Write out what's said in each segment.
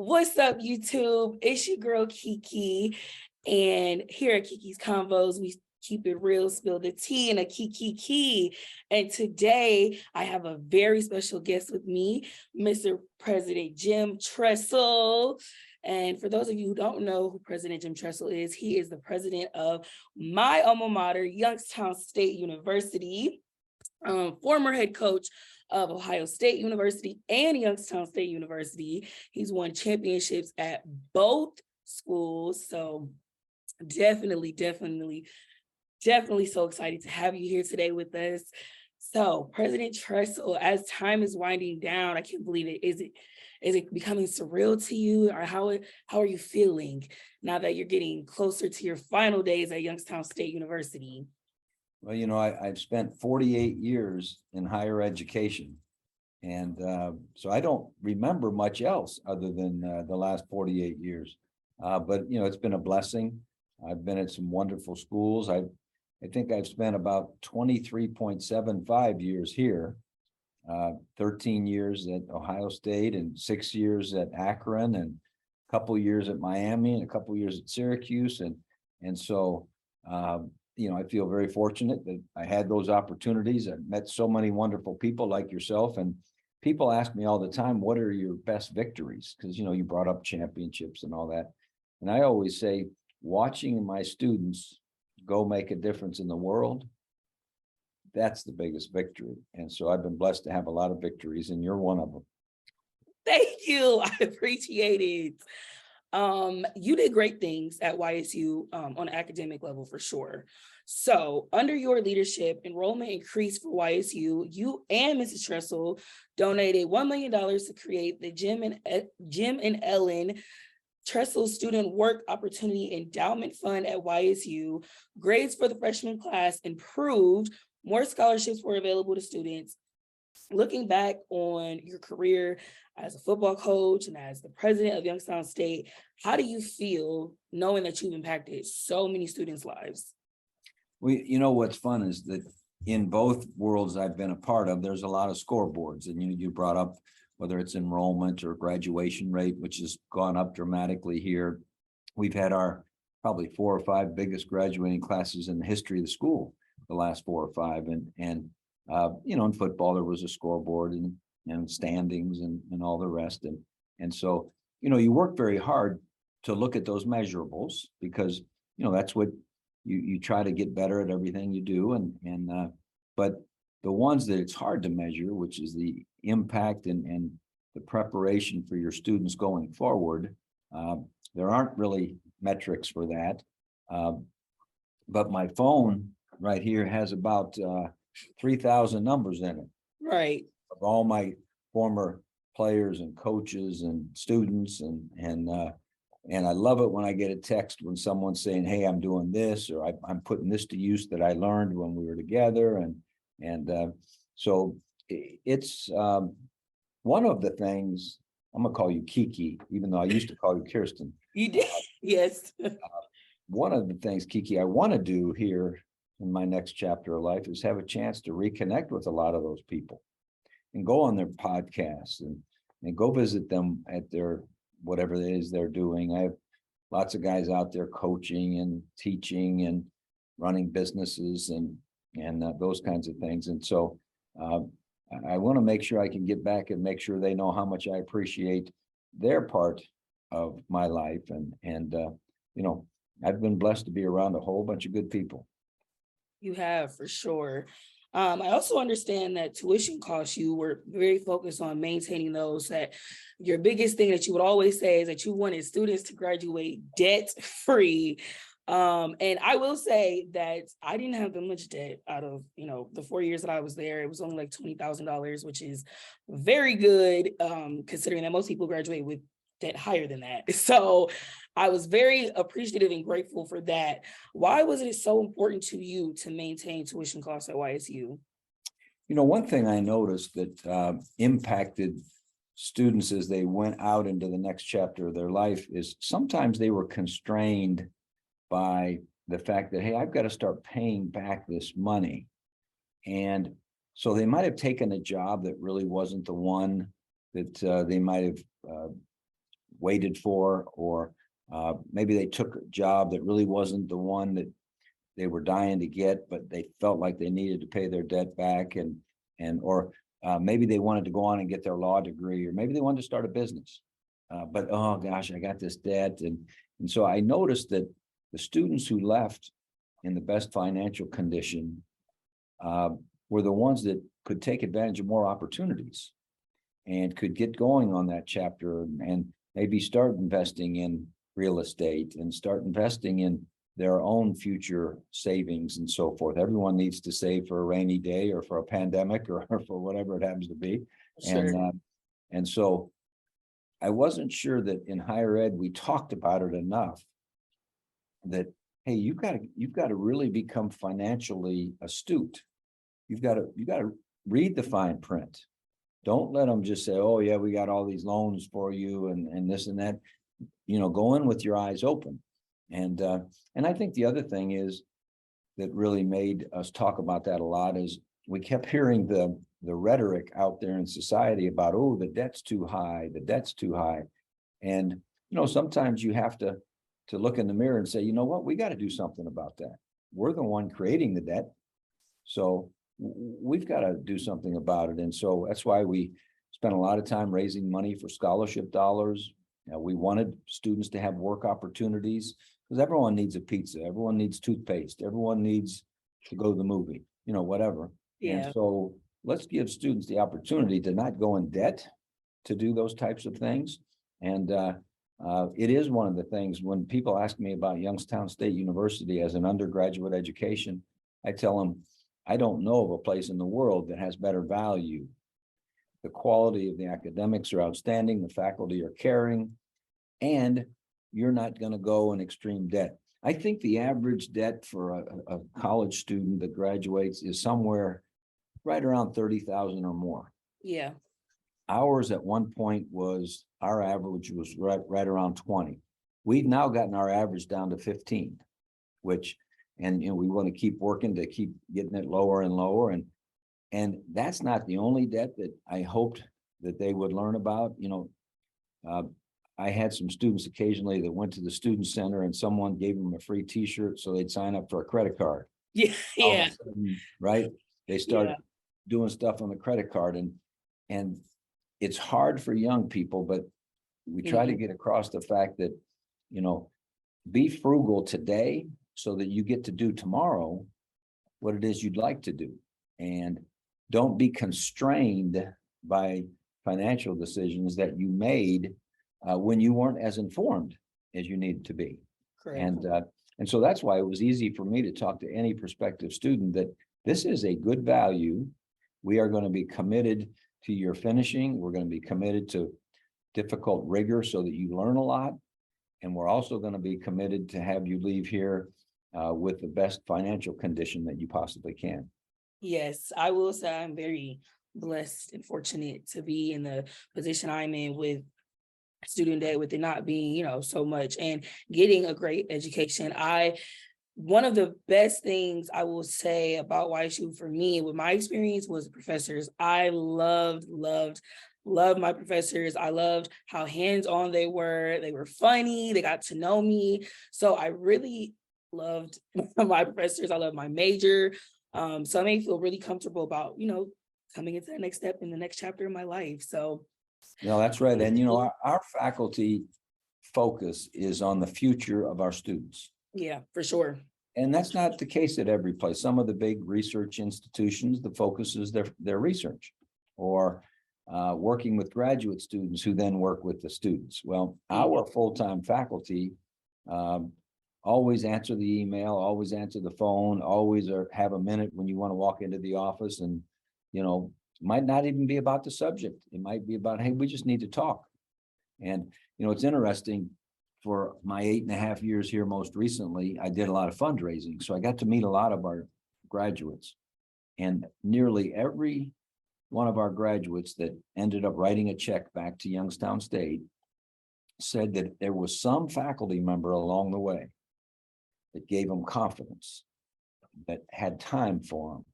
What's up, YouTube? It's your girl Kiki, and here at Kiki's Convos, we keep it real, spill the tea, and a Kiki. And today, I have a very special guest with me, Mr. President Jim Tressel. And for those of you who don't know who President Jim Tressel is, he is the president of my alma mater, Youngstown State University, former head coach of Ohio State University and Youngstown State University. He's won championships at both schools. So definitely so excited to have you here today with us. So President Tressel, as time is winding down, I can't believe it. Is it becoming surreal to you, or how are you feeling now that you're getting closer to your final days at Youngstown State University? Well, you know, I've spent 48 years in higher education. And so I don't remember much else other than the last 48 years. But, you know, it's been a blessing. I've been at some wonderful schools. I think I've spent about 23.75 years here, 13 years at Ohio State and 6 years at Akron and a couple years at Miami and a couple years at Syracuse. And so, you know, I feel very fortunate that I had those opportunities. I've met so many wonderful people like yourself, and people ask me all the time, what are your best victories? Because, you know, you brought up championships and all that. And I always say, watching my students go make a difference in the world, that's the biggest victory. And so I've been blessed to have a lot of victories, and you're one of them. Thank you. I appreciate it. You did great things at YSU on an academic level for sure. So under your leadership, enrollment increased for YSU. You and Mrs. Tressel donated $1 million to create the Jim and Ellen Tressel Student Work Opportunity Endowment Fund at YSU. Grades for the freshman class improved. More scholarships were available to students. Looking back on your career as a football coach and as the president of Youngstown State, how do you feel knowing that you've impacted so many students' lives? You know, what's fun is that in both worlds I've been a part of, there's a lot of scoreboards, and you brought up whether it's enrollment or graduation rate, which has gone up dramatically here. We've had our probably 4 or 5 biggest graduating classes in the history of the school, the last 4 or 5. And you know, in football, there was a scoreboard and standings and all the rest. And so, you know, you work very hard to look at those measurables, because, you know, that's what you try to get better at everything you do. But the ones that it's hard to measure, which is the impact and the preparation for your students going forward, there aren't really metrics for that. But my phone right here has about 3,000 numbers in it. Right. Of all my former players and coaches and students, and I love it when I get a text when someone's saying, hey, I'm doing this, or I'm putting this to use that I learned when we were together. And so it's one of the things. I'm gonna call you Kiki, even though I used to call you Kirsten. You did, yes. One of the things, Kiki, I want to do here in my next chapter of life is have a chance to reconnect with a lot of those people and go on their podcasts and go visit them at their whatever it is they're doing. I have lots of guys out there coaching and teaching and running businesses and those kinds of things. And so I want to make sure I can get back and make sure they know how much I appreciate their part of my life. And you know, I've been blessed to be around a whole bunch of good people. You have, for sure. I also understand that tuition costs, you were very focused on maintaining those, that your biggest thing that you would always say is that you wanted students to graduate debt-free. And I will say that I didn't have that much debt out of, you know, the 4 years that I was there. It was only like $20,000, which is very good, considering that most people graduate with debt higher than that. So I was very appreciative and grateful for that. Why was it so important to you to maintain tuition costs at YSU? You know, one thing I noticed that impacted students as they went out into the next chapter of their life is sometimes they were constrained by the fact that, hey, I've got to start paying back this money. And so they might have taken a job that really wasn't the one that they might have waited for, or maybe they took a job that really wasn't the one that they were dying to get, but they felt like they needed to pay their debt back, or maybe they wanted to go on and get their law degree, or maybe they wanted to start a business. But oh gosh, I got this debt, and so I noticed that the students who left in the best financial condition were the ones that could take advantage of more opportunities and could get going on that chapter, and maybe start investing in real estate and start investing in their own future savings and so forth. Everyone needs to save for a rainy day, or for a pandemic, or for whatever it happens to be. Sure. And so I wasn't sure that in higher ed we talked about it enough, that hey, you've got to really become financially astute. You've got to read the fine print. Don't let them just say, oh yeah, we got all these loans for you and this and that. Go in with your eyes open. And I think the other thing is that really made us talk about that a lot is we kept hearing the rhetoric out there in society about, oh, the debt's too high, the debt's too high. And sometimes you have to look in the mirror and say, you know what, we got to do something about that. We're the one creating the debt, so we've got to do something about it. And so that's why we spent a lot of time raising money for scholarship dollars. We wanted students to have work opportunities, because everyone needs a pizza, everyone needs toothpaste, everyone needs to go to the movie, whatever. Yeah. And so let's give students the opportunity to not go in debt to do those types of things. And it is one of the things when people ask me about Youngstown State University as an undergraduate education, I tell them, I don't know of a place in the world that has better value. The quality of the academics are outstanding, the faculty are caring, and you're not going to go in extreme debt. I think the average debt for a college student that graduates is somewhere right around 30,000 or more. Yeah. Ours at one point was, our average was right around 20. We've now gotten our average down to 15, which, and we want to keep working to keep getting it lower and lower. And that's not the only debt that I hoped that they would learn about. I had some students occasionally that went to the student center and someone gave them a free t-shirt so they'd sign up for a credit card. Yeah. Yeah. Sudden, right? They start doing stuff on the credit card, and it's hard for young people, but we try to get across the fact that, be frugal today so that you get to do tomorrow what it is you'd like to do. And don't be constrained by financial decisions that you made when you weren't as informed as you needed to be. Correct. And so that's why it was easy for me to talk to any prospective student that this is a good value. We are going to be committed to your finishing. We're going to be committed to difficult rigor so that you learn a lot. And we're also going to be committed to have you leave here with the best financial condition that you possibly can. Yes, I will say I'm very blessed and fortunate to be in the position I'm in with student debt, with it not being, so much, and getting a great education. One of the best things I will say about YSU for me with my experience was the professors. I loved my professors. I loved how hands-on they were. They were funny. They got to know me. So I really loved my professors. I love my major. So I made me feel really comfortable about, coming into the next step in the next chapter of my life. So no, that's right. And our faculty focus is on the future of our students. Yeah, for sure. And that's not the case at every place. Some of the big research institutions, the focus is their research, or working with graduate students who then work with the students. Well, our full-time faculty always answer the email, always answer the phone, always have a minute when you want to walk into the office, and might not even be about the subject. It might be about, hey, we just need to talk. And it's interesting, for my 8.5 years here most recently, I did a lot of fundraising. So I got to meet a lot of our graduates, and nearly every one of our graduates that ended up writing a check back to Youngstown State said that there was some faculty member along the way that gave them confidence, that had time for them,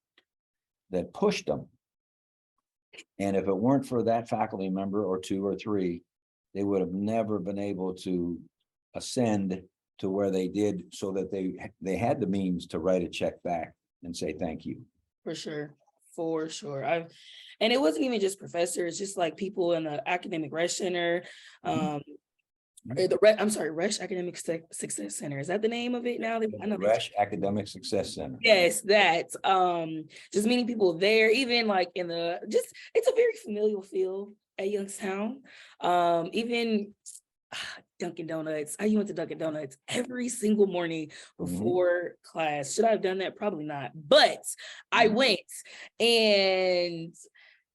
that pushed them. And if it weren't for that faculty member or two or three, they would have never been able to ascend to where they did, so that they had the means to write a check back and say thank you. For sure. For sure. And it wasn't even just professors, just like people in the academic resh center. I'm sorry, Resh Academic Success Center. Is that the name of it now? I know Resh Academic Success Center. yes, that. Just meeting people there, even like it's a very familial feel at Youngstown. Even Dunkin' Donuts. I went to Dunkin' Donuts every single morning before class. Should I have done that? Probably not. But I went, and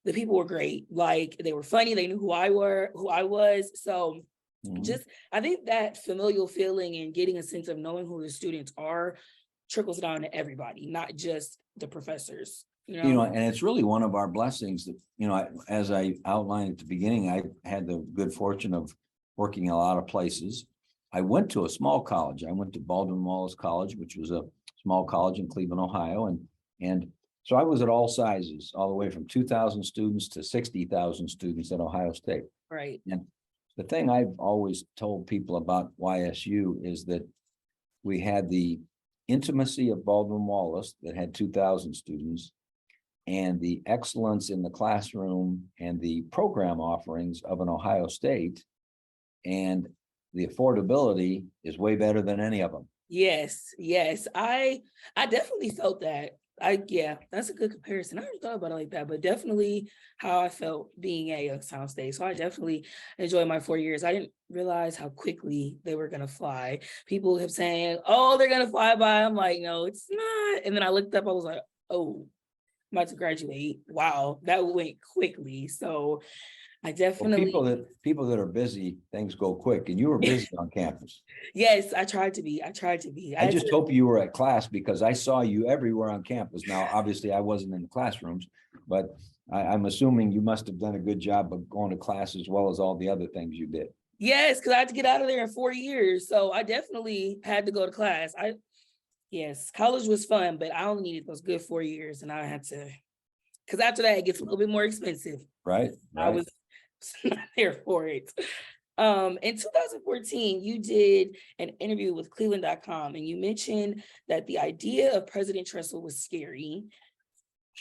the people were great. Like, they were funny. They knew who I was. So just, I think that familial feeling and getting a sense of knowing who the students are trickles down to everybody, not just the professors. And it's really one of our blessings that, as I outlined at the beginning, I had the good fortune of working in a lot of places. I went to a small college. I went to Baldwin Wallace College, which was a small college in Cleveland, Ohio. And so I was at all sizes, all the way from 2,000 students to 60,000 students at Ohio State. Right. And the thing I've always told people about YSU is that we had the intimacy of Baldwin Wallace that had 2,000 students, and the excellence in the classroom and the program offerings of an Ohio State, and the affordability is way better than any of them. Yes. I definitely felt that. That's a good comparison. I never thought about it like that, but definitely how I felt being at Youngstown State. So I definitely enjoyed my 4 years. I didn't realize how quickly they were going to fly. People kept saying, oh, they're going to fly by. I'm like, no, it's not. And then I looked up, I was like, oh, I'm about to graduate. Wow, that went quickly. So I definitely people that are busy, things go quick, and you were busy on campus. Yes, I tried to be. I just hope you were at class, because I saw you everywhere on campus. Now, obviously, I wasn't in the classrooms, but I'm assuming you must have done a good job of going to class as well as all the other things you did. Yes, because I had to get out of there in 4 years. So I definitely had to go to class. Yes, college was fun, but I only needed those good 4 years, and I had to, because after that, it gets a little bit more expensive. Right. I was not there for it. In 2014, you did an interview with Cleveland.com, and you mentioned that the idea of President Tressel was scary.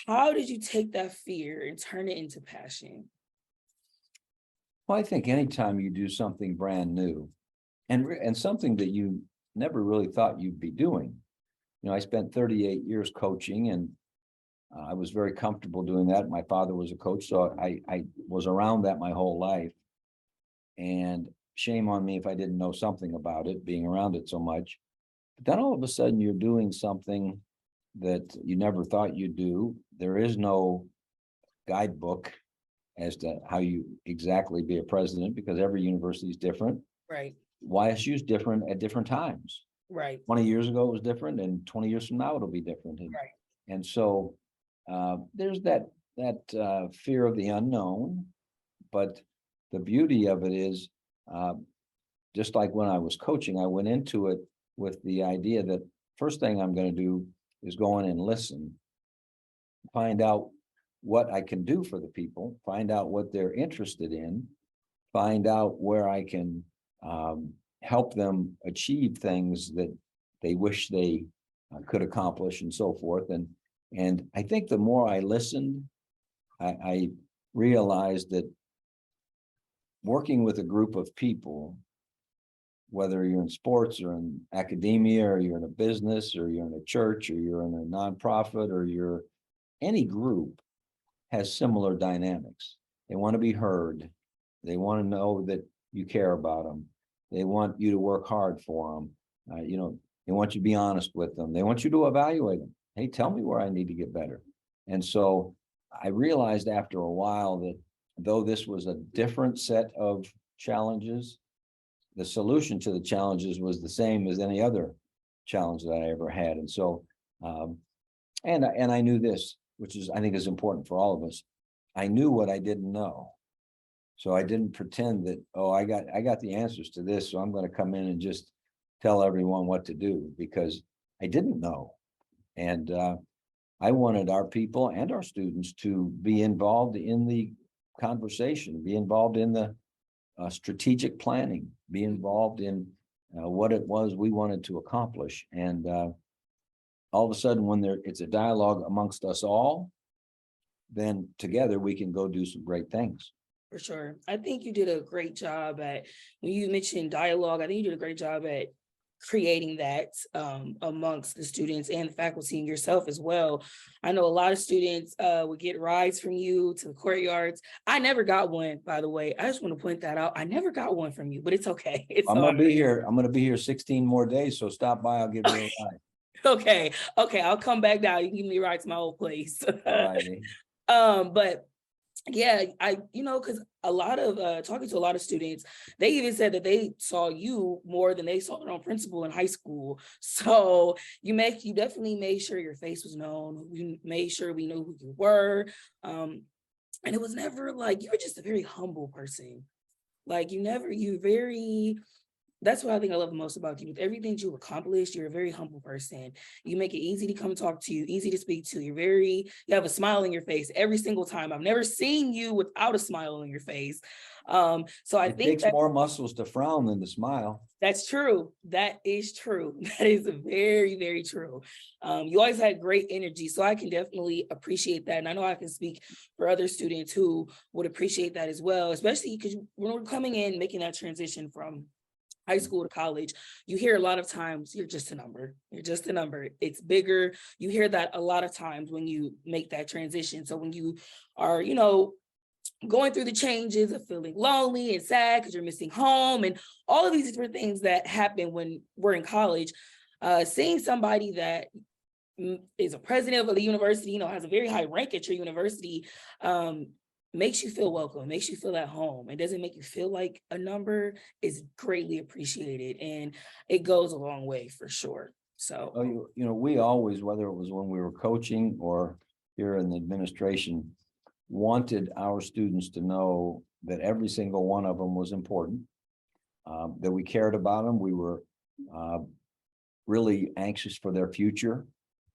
How did you take that fear and turn it into passion? Well, I think anytime you do something brand new and something that you never really thought you'd be doing, I spent 38 years coaching, and I was very comfortable doing that. My father was a coach, so I was around that my whole life. And shame on me if I didn't know something about it, being around it so much. But then all of a sudden you're doing something that you never thought you'd do. There is no guidebook as to how you exactly be a president, because every university is different. Right. YSU is different at different times. Right. 20 years ago it was different, and 20 years from now it'll be different. Right. And so there's that fear of the unknown, but the beauty of it is, just like when I was coaching, I went into it with the idea that first thing I'm going to do is go in and listen, find out what I can do for the people, find out what they're interested in, find out where I can help them achieve things that they wish they could accomplish, and so forth. And I think the more I listened, I realized that working with a group of people, whether you're in sports or in academia, or you're in a business, or you're in a church, or you're in a nonprofit, or you're any group, has similar dynamics. They want to be heard. They want to know that you care about them. They want you to work hard for them. They want you to be honest with them. They want you to evaluate them. Hey, tell me where I need to get better. And so I realized after a while that though this was a different set of challenges, the solution to the challenges was the same as any other challenge that I ever had. And so, and I knew this, which is, I think, is important for all of us. I knew what I didn't know. So I didn't pretend that, oh, I got the answers to this, so I'm going to come in and just tell everyone what to do, because I didn't know. And I wanted our people and our students to be involved in the conversation, be involved in the strategic planning, be involved in what it was we wanted to accomplish. And all of a sudden, when it's a dialogue amongst us all, then together we can go do some great things. For sure. I think you did a great job at, when you mentioned dialogue, I think you did a great job at creating that amongst the students and the faculty and yourself as well. I know a lot of students would get rides from you to the courtyards. I never got one, by the way. I just want to point that out. I never got one from you, but it's okay. It's I'm all gonna be right. here. I'm gonna be here 16 more days. So stop by. I'll give you a ride. Okay. Okay. I'll come back down. You can give me a ride to my old place. All righty. But yeah, because a lot of talking to a lot of students, they even said that they saw you more than they saw their own principal in high school. So you definitely made sure your face was known. You made sure we knew who you were. And it was never like, you were just a very humble person. Like that's what I think I love the most about you. With everything you've accomplished, you're a very humble person. You make it easy to come talk to you, easy to speak to. You have a smile on your face every single time. I've never seen you without a smile on your face. So I think it takes more muscles to frown than to smile. That's true. That is true. That is very, very true. You always had great energy. So I can definitely appreciate that. And I know I can speak for other students who would appreciate that as well, especially because when we're coming in, making that transition from high school to college, you hear a lot of times, you're just a number. You're just a number. It's bigger. You hear that a lot of times when you make that transition. So when you are, going through the changes of feeling lonely and sad because you're missing home and all of these different things that happen when we're in college, seeing somebody that is a president of a university, has a very high rank at your university, makes you feel welcome, makes you feel at home. It doesn't make you feel like a number. Is greatly appreciated, and it goes a long way for sure. So, we always, whether it was when we were coaching or here in the administration, wanted our students to know that every single one of them was important, that we cared about them. We were really anxious for their future.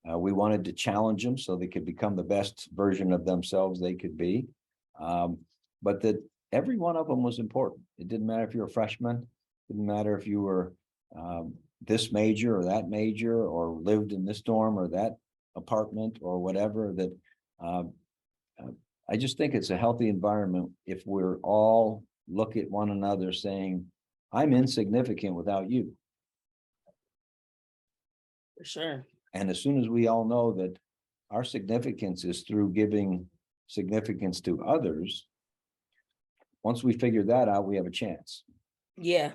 We wanted to challenge them so they could become the best version of themselves they could be. But that every one of them was important. It didn't matter if you're a freshman, didn't matter if you were this major or that major, or lived in this dorm or that apartment or whatever. That I just think it's a healthy environment if we're all look at one another saying, I'm insignificant without you. for sure. And as soon as we all know that our significance is through giving significance to others, once we figure that out, we have a chance. Yeah,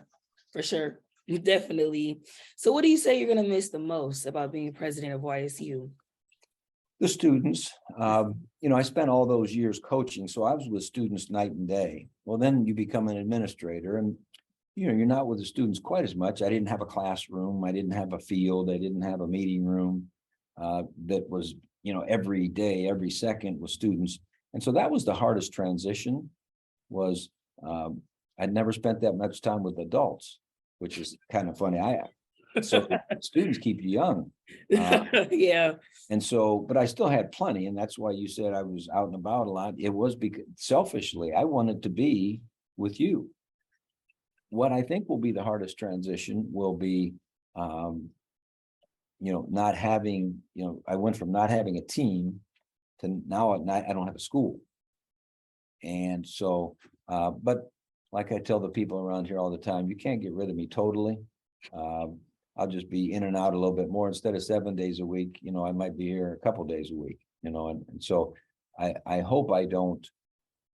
for sure. Definitely. So what do you say you're going to miss the most about being president of YSU? The students, I spent all those years coaching, so I was with students night and day. Well, then you become an administrator and, you're not with the students quite as much. I didn't have a classroom. I didn't have a field. I didn't have a meeting room that was, every day, every second with students. And so that was the hardest transition. Was I'd never spent that much time with adults, which is kind of funny. So students keep you young. Yeah. And so, but I still had plenty. And that's why you said I was out and about a lot. It was because selfishly, I wanted to be with you. What I think will be the hardest transition will be, not having, I went from not having a team to now I don't have a school. And so, but like I tell the people around here all the time, you can't get rid of me totally. I'll just be in and out a little bit more. Instead of 7 days a week, I might be here a couple days a week, and so I hope I don't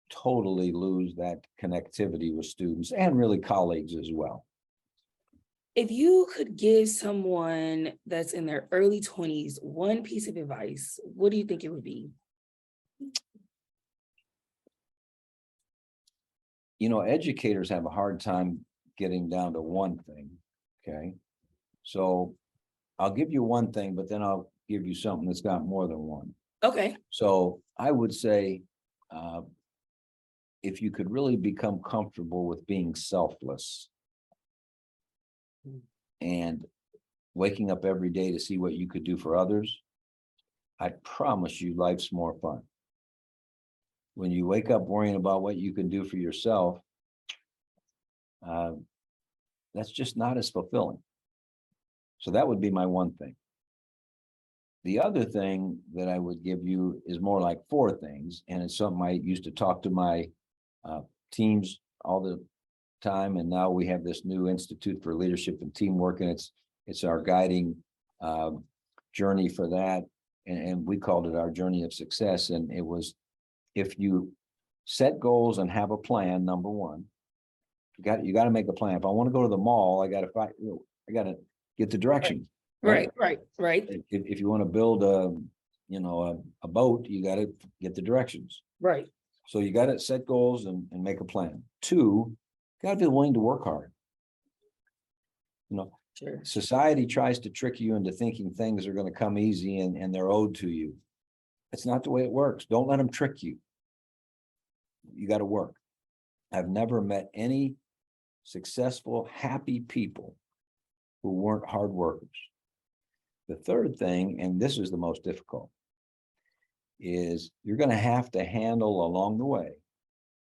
totally lose that connectivity with students and really colleagues as well. If you could give someone that's in their early 20s one piece of advice, what do you think it would be? Educators have a hard time getting down to one thing. Okay. So I'll give you one thing, but then I'll give you something that's got more than one. Okay. So I would say, if you could really become comfortable with being selfless and waking up every day to see what you could do for others, I promise you life's more fun. When you wake up worrying about what you can do for yourself, that's just not as fulfilling. So that would be my one thing. The other thing that I would give you is more like four things, and it's something I used to talk to my teams all the time, and now we have this new Institute for Leadership and Teamwork, and it's our guiding journey for that, and we called it our journey of success. And it was, if you set goals and have a plan, number one, you got to make a plan. If I want to go to the mall, I got to get the directions. Right. If you want to build a boat, you got to get the directions. Right. So you got to set goals and make a plan. Two, got to be willing to work hard. Sure. Society tries to trick you into thinking things are going to come easy and they're owed to you. It's not the way it works. Don't let them trick you. You got to work. I've never met any successful, happy people who weren't hard workers. The third thing, and this is the most difficult, is you're going to have to handle along the way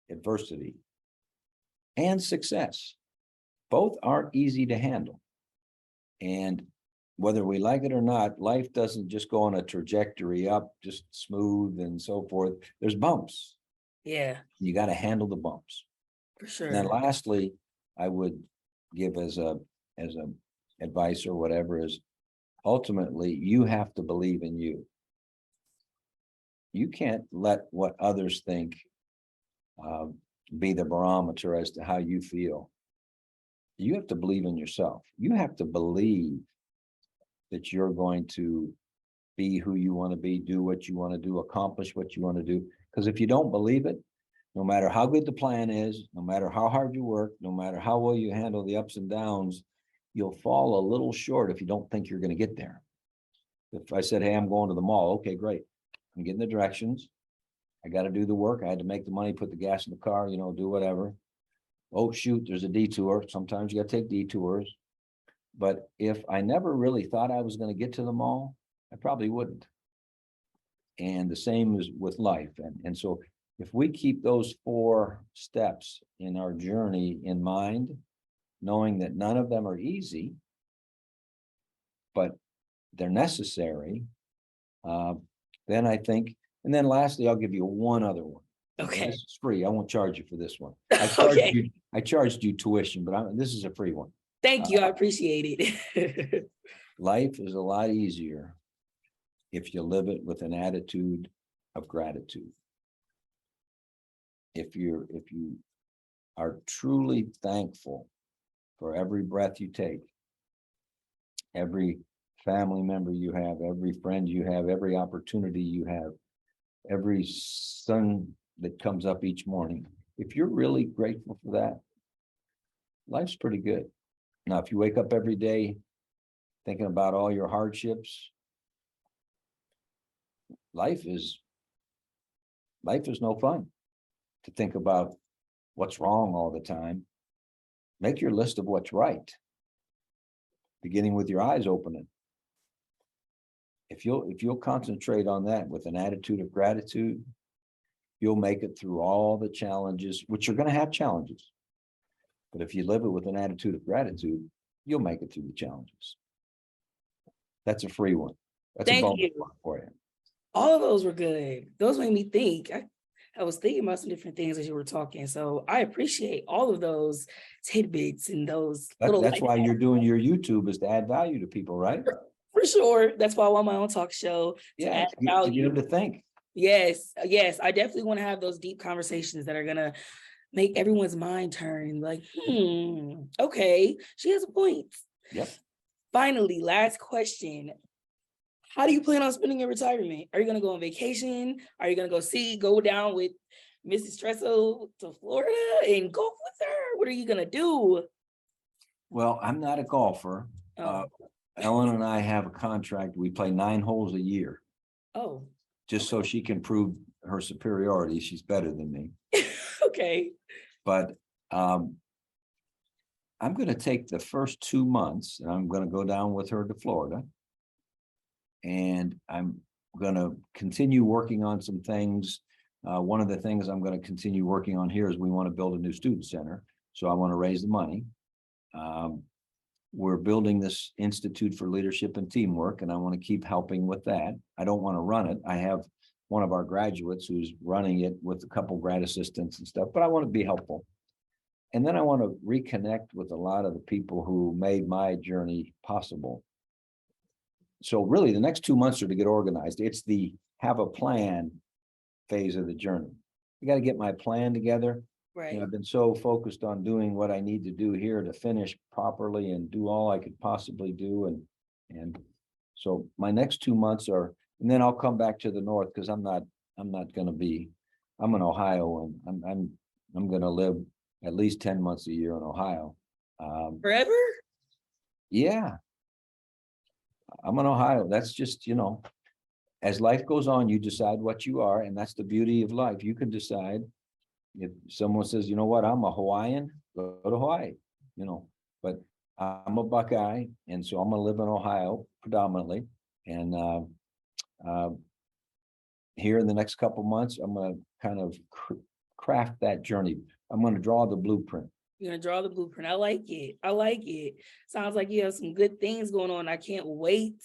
adversity and success. Both aren't easy to handle. And whether we like it or not, life doesn't just go on a trajectory up, just smooth and so forth. There's bumps. Yeah. You got to handle the bumps. For sure. And then lastly, I would give as a advice or whatever is, ultimately, you have to believe in you. You can't let what others think be the barometer as to how you feel. You have to believe in yourself. You have to believe that you're going to be who you want to be, do what you want to do, accomplish what you want to do. Because if you don't believe it, no matter how good the plan is, no matter how hard you work, no matter how well you handle the ups and downs, you'll fall a little short if you don't think you're going to get there. If I said, hey, I'm going to the mall, okay, great. I'm getting the directions. I got to do the work. I had to make the money, put the gas in the car, do whatever. Oh, shoot, there's a detour. Sometimes you got to take detours. But if I never really thought I was going to get to the mall, I probably wouldn't. And the same is with life. And so if we keep those four steps in our journey in mind, knowing that none of them are easy, but they're necessary, then I think, and then lastly, I'll give you one other one. Okay. This is free. I won't charge you for this one. Okay. I charged you tuition, but this is a free one. Thank you. I appreciate it. Life is a lot easier if you live it with an attitude of gratitude. If you are truly thankful for every breath you take, every family member you have, every friend you have, every opportunity you have, every sun that comes up each morning, if you're really grateful for that, life's pretty good. Now, if you wake up every day thinking about all your hardships, life is no fun. To think about what's wrong all the time, make your list of what's right, beginning with your eyes opening. If you'll concentrate on that with an attitude of gratitude, you'll make it through all the challenges, which you're going to have challenges. But if you live it with an attitude of gratitude, you'll make it through the challenges. That's a free one. That's Thank a bonus you for you. All of those were good. Those made me think. I was thinking about some different things as you were talking. So I appreciate all of those tidbits and those That's why you're doing your YouTube, is to add value to people, right? For sure. That's why I want my own talk show to add value. To get them to think. Yes. I definitely want to have those deep conversations that are gonna make everyone's mind turn. Like, okay, she has a point. Yep. Finally, last question. How do you plan on spending your retirement? Are you going to go on vacation? Are you going to go down with Mrs. Tressel to Florida and golf with her? What are you going to do? Well, I'm not a golfer. Ellen and I have a contract. We play 9 holes a year. Oh. Just so she can prove her superiority. She's better than me. Okay. But I'm going to take the first 2 months and I'm going to go down with her to Florida. And I'm going to continue working on some things. One of the things I'm going to continue working on here is we want to build a new student center. So I want to raise the money. We're building this Institute for Leadership and Teamwork, and I want to keep helping with that. I don't want to run it. I have one of our graduates who's running it with a couple grad assistants and stuff, but I want to be helpful. And then I want to reconnect with a lot of the people who made my journey possible. So really, the next 2 months are to get organized. It's the have a plan phase of the journey. I got to get my plan together. Right. I've been so focused on doing what I need to do here to finish properly and do all I could possibly do. And so my next 2 months are, and then I'll come back to the north because I'm not going to be, I'm in Ohio, and I'm going to live at least 10 months a year in Ohio. Forever? Yeah, I'm in Ohio. That's just, as life goes on, you decide what you are, and that's the beauty of life. You can decide. If someone says, you know what, I'm a Hawaiian, go to Hawaii, but I'm a Buckeye, and so I'm gonna live in Ohio predominantly. And here in the next couple months, I'm gonna kind of craft that journey. I'm gonna draw the blueprint. You're gonna draw the blueprint. I like it. I like it. Sounds like you have some good things going on. I can't wait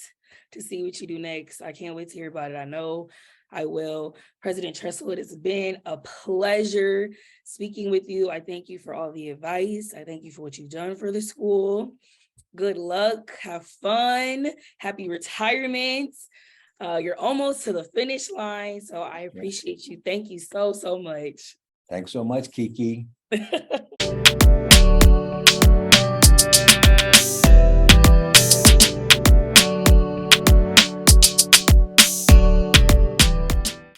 to see what you do next. I can't wait to hear about it. I know I will. President Tressel, it has been a pleasure speaking with you. I thank you for all the advice. I thank you for what you've done for the school. Good luck. Have fun. Happy retirement. You're almost to the finish line. So I appreciate you. Thank you so, so much. Thanks so much, Kiki.